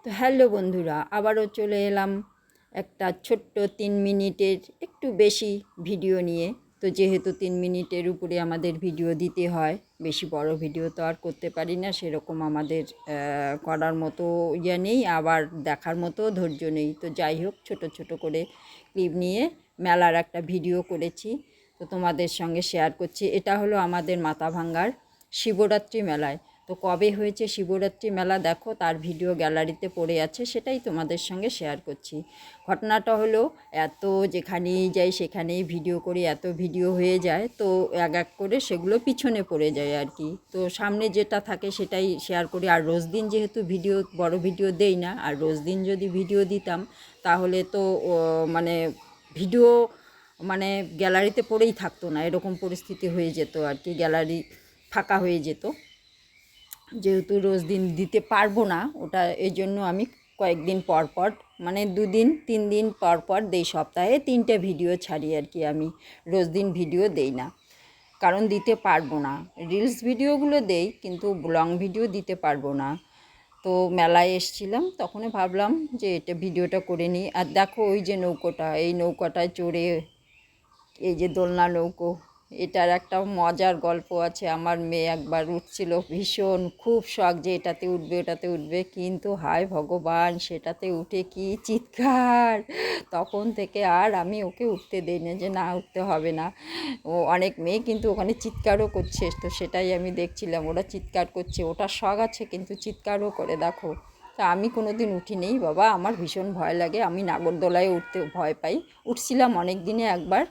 তো হ্যালো বন্ধুরা, আবারও চলে এলাম একটা ছোট্ট 3 মিনিটের একটু বেশি ভিডিও নিয়ে। তো যেহেতু 3 মিনিটের উপরে আমাদের ভিডিও দিতে হয়, বেশি বড় ভিডিও তো আর করতে পারি না, সেরকম আমাদের করার মতো ইয়ে নেই, আবার দেখার মতো ধৈর্য নেই। তো যাই হোক, ছোট ছোট করে ক্লিপ নিয়ে মেলার একটা ভিডিও করেছি, তো তোমাদের সঙ্গে শেয়ার করছি। এটা হলো আমাদের মাথাভাঙ্গার শিবরাত্রি মেলায়। তো কবে হয়েছে শিবরাত্রি মেলা দেখো, তার ভিডিও গ্যালারিতে পড়ে আছে, সেটাই তোমাদের সঙ্গে শেয়ার করছি। ঘটনাটা হলো, এত যেখানেই যাই সেখানেই ভিডিও করি, এত ভিডিও হয়ে যায়, তো এক এক করে সেগুলো পিছনে পড়ে যায় আর কি। তো সামনে যেটা থাকে সেটাই শেয়ার করি। আর রোজ দিন যেহেতু ভিডিও, বড় ভিডিও দেই না, আর রোজ দিন যদি ভিডিও দিতাম তাহলে তো মানে ভিডিও মানে গ্যালারিতে পড়েই থাকতো না, এরকম পরিস্থিতি হয়ে যেত আর কি, গ্যালারি ফাঁকা হয়ে যেত। যেহেতু রোজ দিন দিতে পারবো না ওটা, এই জন্য আমি কয়েকদিন পর পর, মানে 2 দিন 3 দিন পর পর দেই, সপ্তাহে 3টে ভিডিও ছাড়ি আর কি। আমি রোজ দিন ভিডিও দেই না, কারণ দিতে পারবো না। রিলস ভিডিওগুলো দেই, কিন্তু লং ভিডিও দিতে পারবো না। তো মেলায় এসছিলাম, তখনই ভাবলাম যে এটা ভিডিওটা করে নিই। আর দেখো ওই যে নৌকোটা, এই নৌকাটায় চড়ে, এই যে দোলনা নৌকো, এটার একটা মজার গল্প আছে। আমার মেয়ে একবার উঠছিল, ভীষণ খুব শখ যে এটাতে উঠবে ওটাতে উঠবে, কিন্তু হায় ভগবান, সেটাতে উঠে কি চিৎকার! তখন থেকে আর আমি ওকে উঠতে দিই না, যে না উঠতে হবে না। ও অনেক মেয়ে কিন্তু ওখানে চিৎকারও করছে, তো সেটাই আমি দেখছিলাম, ওরা চিৎকার করছে, ওটার শখ আছে কিন্তু চিৎকারও করে দেখো। তা আমি কোনো দিন উঠিনি বাবা, আমার ভীষণ ভয় লাগে, আমি নাগরদোলায় উঠতে ভয় পাই। উঠছিলাম অনেক দিনে একবার,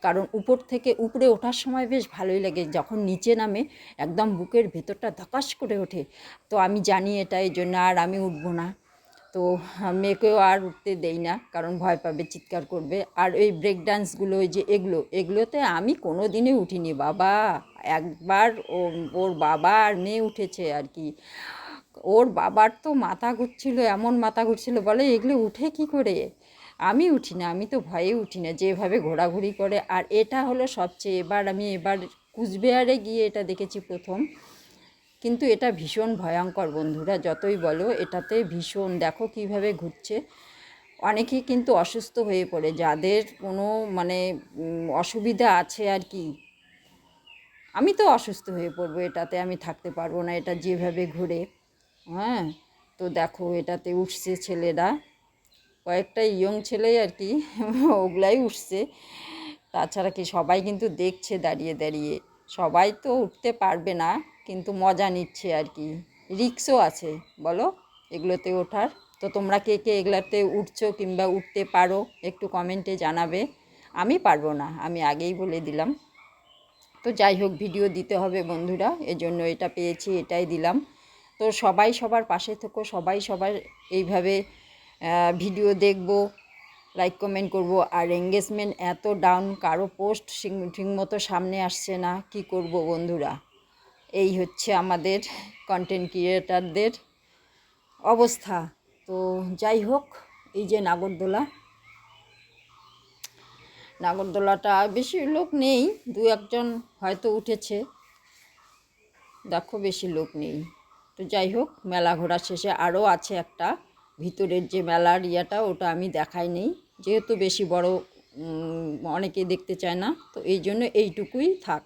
কারণ উপর থেকে উপরে ওঠার সময় বেশ ভালোই লাগে, যখন নিচে নামে একদম বুকের ভেতরটা ধকাস করে ওঠে। তো আমি জানি এটা, এই জন্য আর আমি উঠবো না। তো মেয়েকেও আর উঠতে দেই না, কারণ ভয় পাবে, চিৎকার করবে। আর ওই ব্রেক ডান্সগুলো, ওই যে এগুলোতে আমি কোনো দিনে উঠিনি বাবা। একবার ওর বাবা আর মেয়ে উঠেছে আর কি। ওর বাবার তো মাথা ঘুরছিল, এমন মাথা ঘুরছিল, বলে এগুলো উঠে কি করে। আমি উঠি না, আমি তো ভয়ে উঠি না, যেভাবে ঘোরাঘুরি করে। আর এটা হলো সবচেয়ে, এবার কুচবিহারে গিয়ে এটা দেখেছি প্রথম। কিন্তু এটা ভীষণ ভয়ঙ্কর বন্ধুরা, যতই বলো, এটাতে ভীষণ, দেখো কিভাবে ঘুরছে। অনেকেই কিন্তু অসুস্থ হয়ে পড়ে, যাদের কোনো মানে অসুবিধা আছে আর কি। আমি তো অসুস্থ হয়ে পড়বো এটাতে, আমি থাকতে পারবো না, এটা যেভাবে ঘুরে। হ্যাঁ, তো দেখো এটাতে উঠছে ছেলেরা, কয়েকটা ইয়ং ছেলেই আর কি, ওগুলাই উঠছে। তাছাড়া কি, সবাই কিন্তু দেখছে দাঁড়িয়ে দাঁড়িয়ে। সবাই তো উঠতে পারবে না, কিন্তু মজা নিচ্ছে আর কি। রিস্কও আছে বলো এগুলোতে ওঠার। তো তোমরা কে কে এগুলাতে উঠছো কিংবা উঠতে পারো, একটু কমেন্টে জানাবে। আমি পারবো না, আমি আগেই বলে দিলাম। তো যাই হোক, ভিডিও দিতে হবে বন্ধুরা, এজন্য এটা পেয়েছি, এটাই দিলাম। তো সবাই সবার পাশে থেকো, সবাই সবার এইভাবে ভিডিও দেখব, লাইক কমেন্ট করব। আর এঙ্গেজমেন্ট এত ডাউন, কারো পোস্ট ঠিকমতো সামনে আসছে না, কি করব বন্ধুরা। এই হচ্ছে আমাদের কন্টেন্ট ক্রিয়েটারদের অবস্থা। তো যাই হোক, এই যে নাগরদোলাটা বেশি লোক নেই, 2-1জন হয়তো উঠেছে, দেখো বেশি লোক নেই। তো যাই হোক, মেলা ঘোরা শেষে আরও আছে একটা ভিতরের যে মেলার ইয়েটা, ওটা আমি দেখাই নেই, যেহেতু বেশি বড় অনেকে দেখতে চায় না, তো এই জন্য এইটুকুই থাক।